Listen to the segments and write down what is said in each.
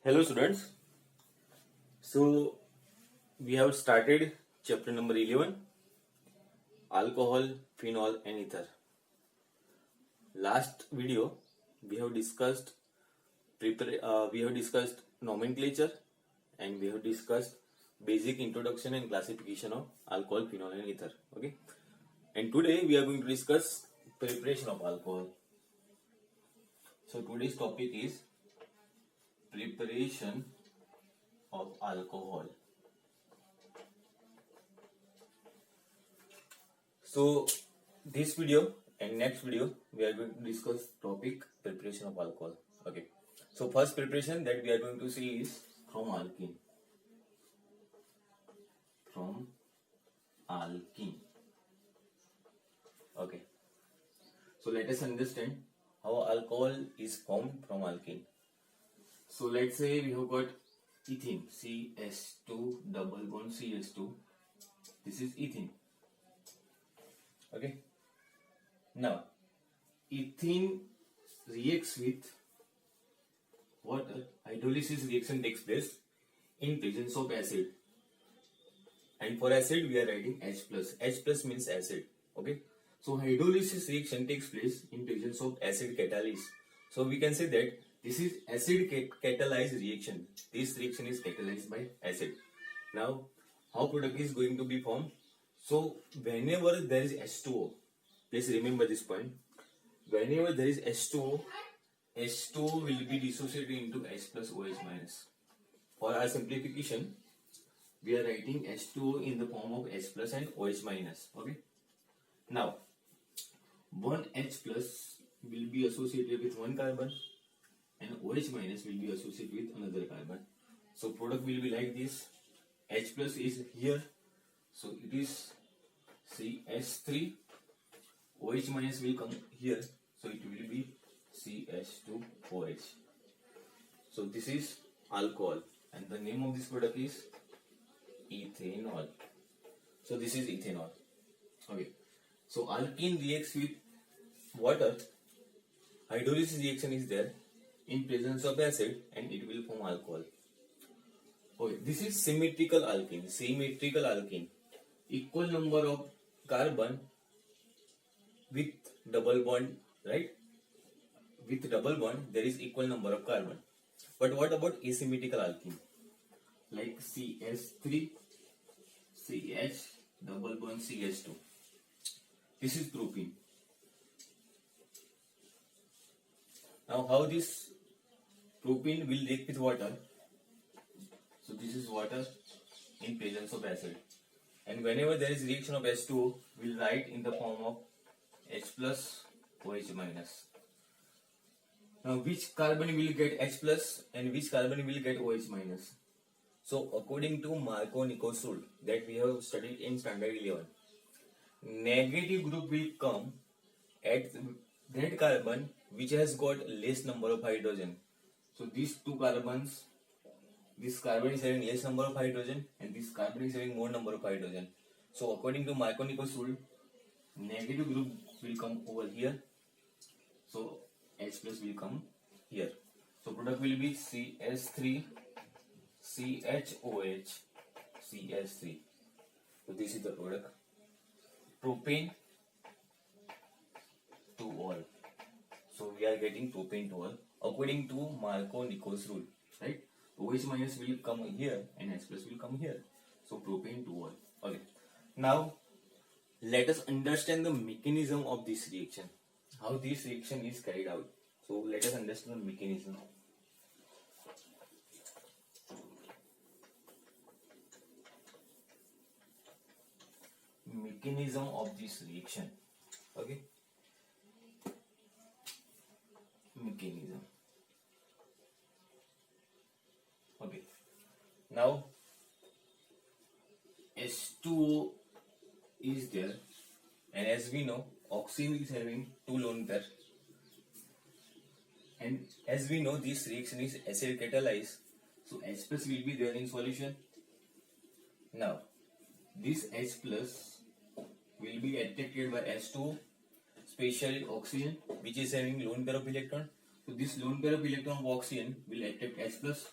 Hello students. So we have started chapter number 11, alcohol, phenol and ether. Last video we have discussed nomenclature and we have discussed basic introduction and classification of alcohol, phenol and ether. Okay. And today we are going to discuss preparation of alcohol. So today's topic is preparation of alcohol. So this video and next video we are going to discuss topic preparation of alcohol. Okay. So first preparation that we are going to see is from alkene. From alkene. Okay. So let us understand how alcohol is formed from alkene. So let's say we have got ethene, CH2 double bond CH2. This is ethene. Okay. Now, ethene reacts with water. Hydrolysis reaction takes place in presence of acid. And for acid, we are writing H plus. H plus means acid. Okay. So hydrolysis reaction takes place in presence of acid catalysis. So we can say that this is acid catalyzed reaction. This reaction is catalyzed by acid. Now, how product is going to be formed? So whenever there is H2O, please remember this point. Whenever there is H2O, H2O will be dissociated into H plus OH minus. For our simplification, we are writing H2O in the form of H plus and OH minus. Okay. Now, one H plus will be associated with one carbon and OH minus will be associated with another carbon. So product will be like this. H plus is here. So it is CH3, OH minus will come here, so it will be CH2OH. So this is alcohol and the name of this product is ethanol. So this is ethanol. Okay. So alkene reacts with water, hydrolysis reaction is there in presence of acid and it will form alcohol. Okay. This is symmetrical alkene. Symmetrical alkene. Equal number of carbon with double bond, right? With double bond, there is equal number of carbon. But what about asymmetrical alkene? Like CH3, CH, double bond CH2. This is propene. Now, how this propene will react with water? So, this is water in presence of acid. And whenever there is reaction of H2O, we will write in the form of H plus OH minus. Now, which carbon will get H plus and which carbon will get OH minus? So, according to Markovnikov's rule that we have studied in standard 11, negative group will come at that carbon which has got less number of hydrogen. So, these two carbons, this carbon is having less number of hydrogen and this carbon is having more number of hydrogen. So according to Markovnikov's rule, negative group will come over here. So H plus will come here. So product will be CH3, CHOH, CH3. So this is the product. Propane to all. So we are getting propane to all according to Markovnikov's rule, right? OH minus will come here and H plus will come here. So propane to all. Okay. Now let us understand the mechanism of this reaction. How this reaction is carried out. So let us understand the mechanism. Mechanism of this reaction. Okay. Mechanism. Okay. Now H2O is there and as we know oxygen is having two lone pair and as we know this reaction is acid catalyzed, so H plus will be there in solution. Now this H plus will be attracted by H2O, especially oxygen which is having lone pair of electron. So this lone pair of electron of oxygen will attract H plus.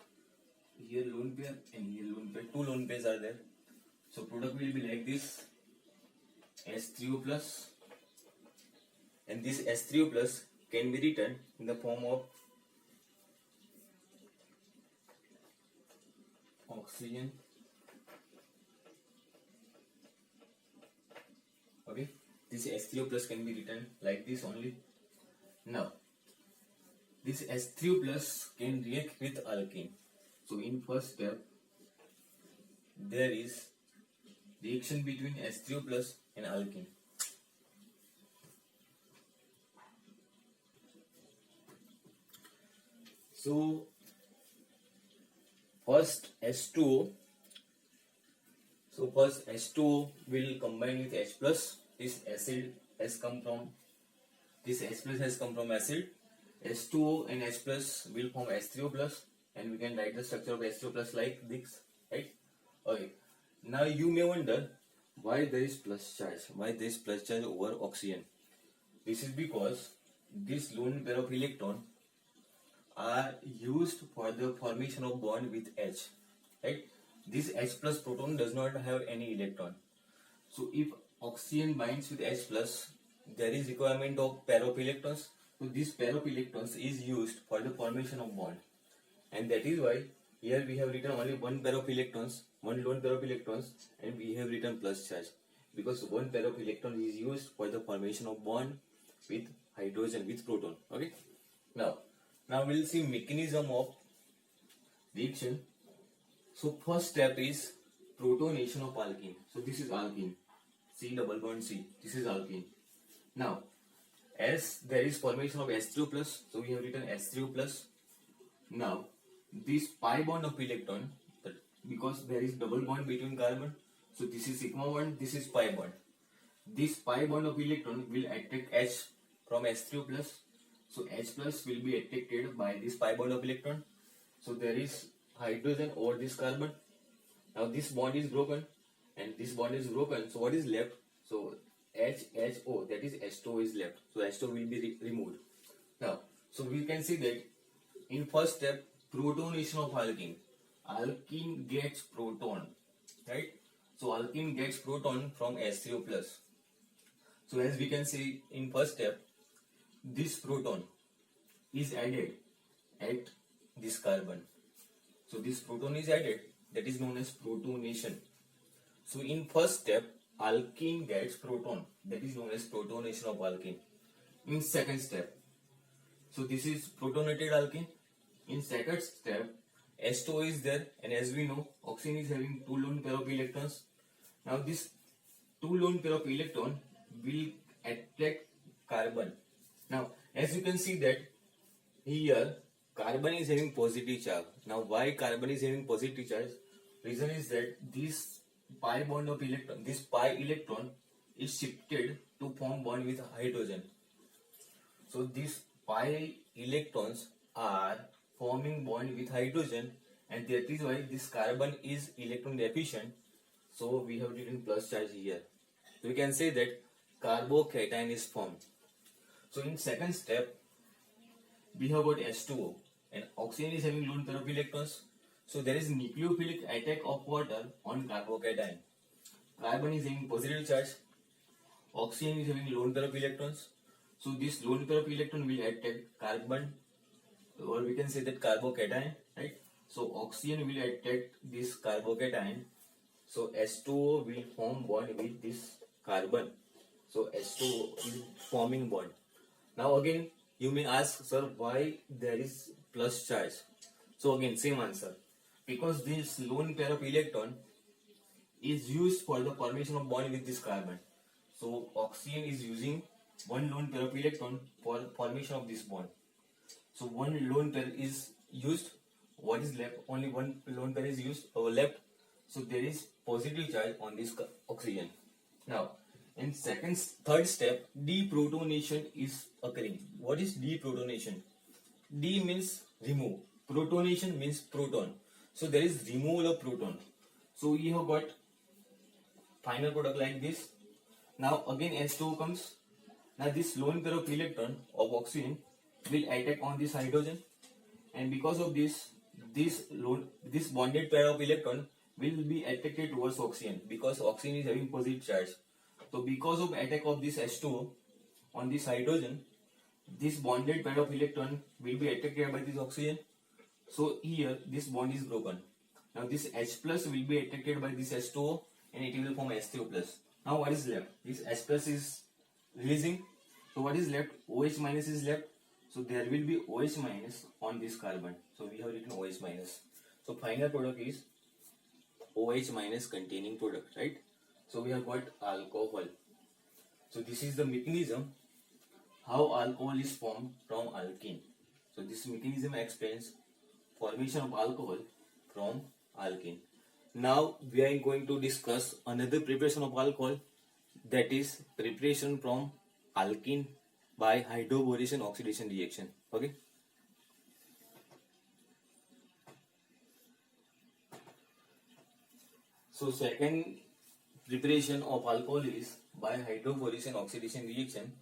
here lone pair and here lone pair. Two lone pairs are there. So product will be like this: H3O plus, and this H3O plus can be written in the form of oxygen. Okay, this H3O plus can be written like this only. Now, this H3O plus can react with alkene. So in first step, there is reaction between H3O plus and alkene. So first H2O. So first H2O will combine with H plus. This acid has come from this H plus has come from acid. H2O and H plus will form H3O plus, and we can write the structure of H3O plus like this, right? Okay. Now you may wonder why there is plus charge. Why there is plus charge over oxygen? This is because this lone pair of electron are used for the formation of bond with H, right? This H plus proton does not have any electron. So if oxygen binds with H plus, there is requirement of pair of electrons. So this pair of electrons is used for the formation of bond, and that is why here we have written only one pair of electrons, one lone pair of electrons, and we have written plus charge because one pair of electrons is used for the formation of bond with hydrogen, with proton. Okay. Now we'll see mechanism of reaction. So first step is protonation of alkene. So this is alkene, C double bond C. This is alkene. Now, as there is formation of H3O plus, so we have written H3O plus. Now, this pi bond of electron, because there is double bond between carbon, so this is sigma bond, this is pi bond. This pi bond of electron will attract H from H3O plus. So H plus will be attracted by this pi bond of electron. So there is hydrogen over this carbon. Now this bond is broken and this bond is broken. So what is left? So HO, that is H2O is left. So H2O will be removed. Now, so we can see that in first step, protonation of alkene. Alkene gets proton, right? So alkene gets proton from H3O plus. So as we can see in first step, this proton is added at this carbon. So this proton is added, that is known as protonation. So in first step, alkene gets proton, that is known as protonation of alkene. In second step, so this is protonated alkene. In second step, H2O is there, and as we know, oxygen is having two lone pair of electrons. Now this two lone pair of electron will attract carbon. Now, as you can see that here carbon is having positive charge. Now, why carbon is having positive charge? Reason is that this pi bond of electron, this pi electron is shifted to form bond with hydrogen. So these pi electrons are forming bond with hydrogen, and that is why this carbon is electron deficient. So we have written plus charge here. So we can say that carbocation is formed. So in second step, we have got H2O and oxygen is having lone pair of electrons. So there is nucleophilic attack of water on carbocation. Carbon is having positive charge. Oxygen is having lone pair of electrons. So this lone pair of electron will attack carbon, or we can say that carbocation, right? So oxygen will attack this carbocation. So H2O will form bond with this carbon. So H2O is forming bond. Now again, you may ask, sir, why there is plus charge? So again, same answer. Because this lone pair of electron is used for the formation of bond with this carbon. So oxygen is using one lone pair of electron for formation of this bond. So one lone pair is used. What is left? Only one lone pair is used or left. So there is positive charge on this oxygen. Now, in third step, deprotonation is occurring. What is deprotonation? D means remove. Protonation means proton. So there is removal of proton. So we have got final product like this. Now again H2O comes. Now this lone pair of electron of oxygen will attack on this hydrogen, and because of this this bonded pair of electron will be attracted towards oxygen because oxygen is having positive charge. So because of attack of this H2O on this hydrogen, this bonded pair of electron will be attracted by this oxygen. So here this bond is broken. Now this H plus will be attracted by this H2O and it will form H3O plus. Now what is left? This H plus is releasing. So what is left? OH minus is left. So there will be OH minus on this carbon. So we have written OH minus. So final product is OH minus containing product, right? So we have got alcohol. So this is the mechanism how alcohol is formed from alkene. So this mechanism explains formation of alcohol from alkene. Now we are going to discuss another preparation of alcohol, that is preparation from alkene by hydroboration oxidation reaction. Okay. So second preparation of alcohol is by hydroboration oxidation reaction.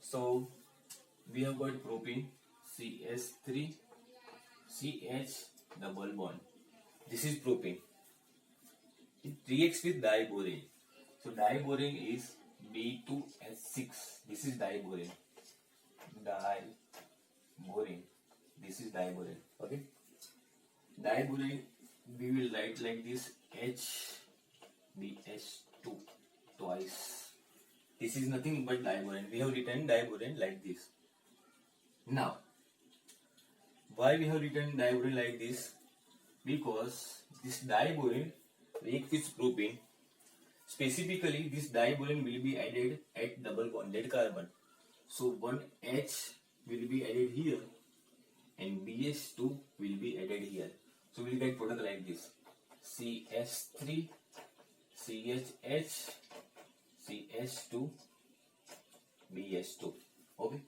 So we have got propene CH3 CH double bond. This is propene. It reacts with diborane. So diborane is B2H6. This is diborane. Diborane. This is diborane. Okay. Diborane we will write like this HBH2 twice. This is nothing but diborane. We have written diborane like this. Now, why we have written diborane like this? Because this diborane reacts with propane. Specifically, this diborane will be added at double bonded carbon. So one H will be added here and BH2 will be added here. So we will get product like this: CH3 CHH CH2 BH2. Okay.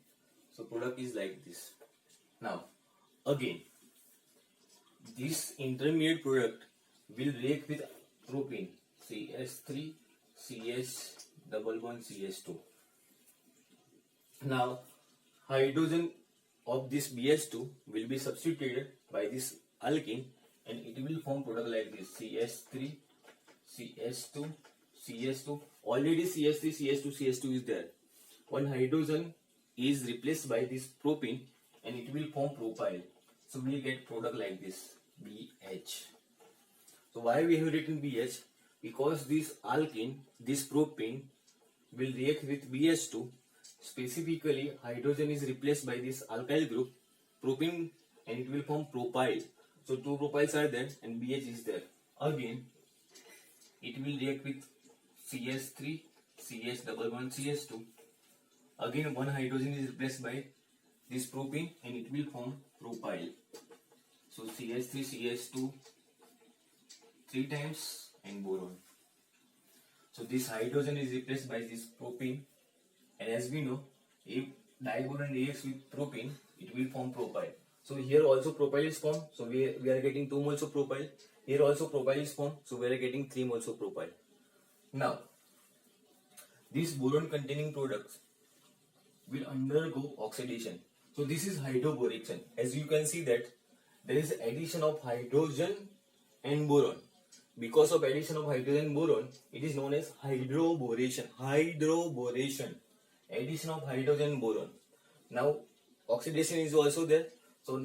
So product is like this. Now again, this intermediate product will react with propane CH3 CH double bond CH2. Now hydrogen of this BH2 will be substituted by this alkene and it will form product like this: CH3 CH2 CH2. Already CH3 CH2 CH2 is there. One hydrogen is replaced by this propane and it will form propyl. So we will get product like this, BH. So why we have written BH? Because this alkene, this propane will react with BH2. Specifically, hydrogen is replaced by this alkyl group, propane, and it will form propyl. So two propyls are there and BH is there. Again, it will react with CH3 CH double bond CH2. Again, one hydrogen is replaced by this propane and it will form propyl. So CH3 CH2 3 times and boron. So this hydrogen is replaced by this propane, and as we know, if diborane reacts with propane, it will form propyl. So here also propyl is formed, so we are getting 2 moles of propyl. Here also propyl is formed, so we are getting 3 moles of propyl. Now, these boron containing products will undergo oxidation. So this is hydroboration. As you can see that there is addition of hydrogen and boron. Because of addition of hydrogen and boron, it is known as hydroboration. Hydroboration. Addition of hydrogen and boron. Now oxidation is also there. So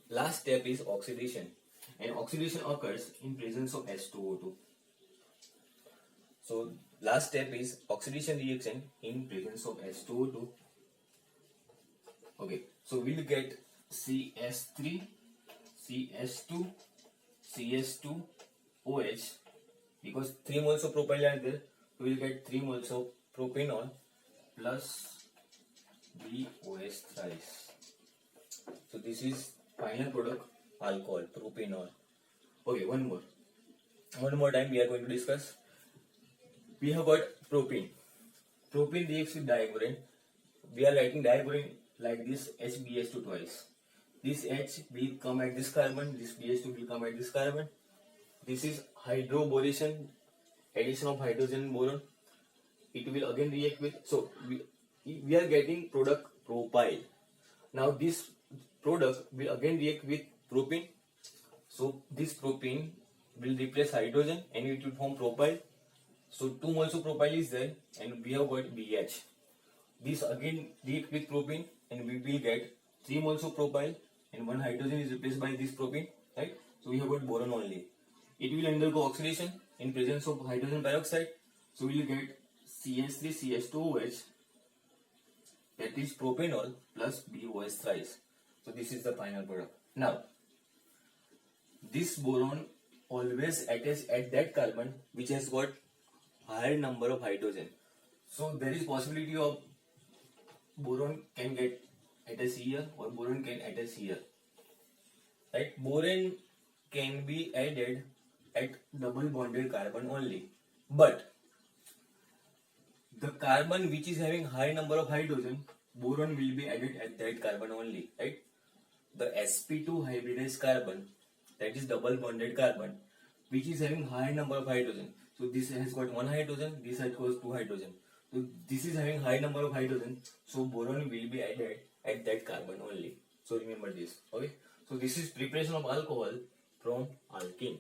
last step is oxidation. And oxidation occurs in presence of H2O2. So last step is oxidation reaction in presence of H2O2. Okay, so we'll get CH3, CH2, CH2, OH. Because 3 moles of propyl are there, so we'll get 3 moles of propanol plus BOH thrice. So this is final product, alcohol, propanol. Okay, one more time we are going to discuss. We have got propane. Propane reacts with diborane. We are writing diborane like this, HBH2 twice. This H will come at this carbon, this BH2 will come at this carbon. This is hydroboration, addition of hydrogen and boron. It will again react with, so we are getting product propyl. Now this product will again react with propane So this propene will replace hydrogen and it will form propyl. So 2 moles of propyl is there and we have got BH. This again react with propene and we will get 3 moles of propyl and 1 hydrogen is replaced by this propene, right? So we have got boron only. It will undergo oxidation in presence of hydrogen peroxide. So we will get CH3CH2OH, that is propanol plus BOH thrice. So this is the final product. Now this boron always attaches at that carbon which has got higher number of hydrogen. So there is possibility of boron can get attached here or boron can attach here. Right? Boron can be added at double bonded carbon only. But the carbon which is having high number of hydrogen, boron will be added at that carbon only. Right? The sp2 hybridized carbon, that is double bonded carbon, which is having high number of hydrogen. So this has got 1 hydrogen, this has got 2 hydrogen. So this is having high number of hydrogen, so boron will be added at that carbon only. So remember this. Okay. So this is preparation of alcohol from alkene.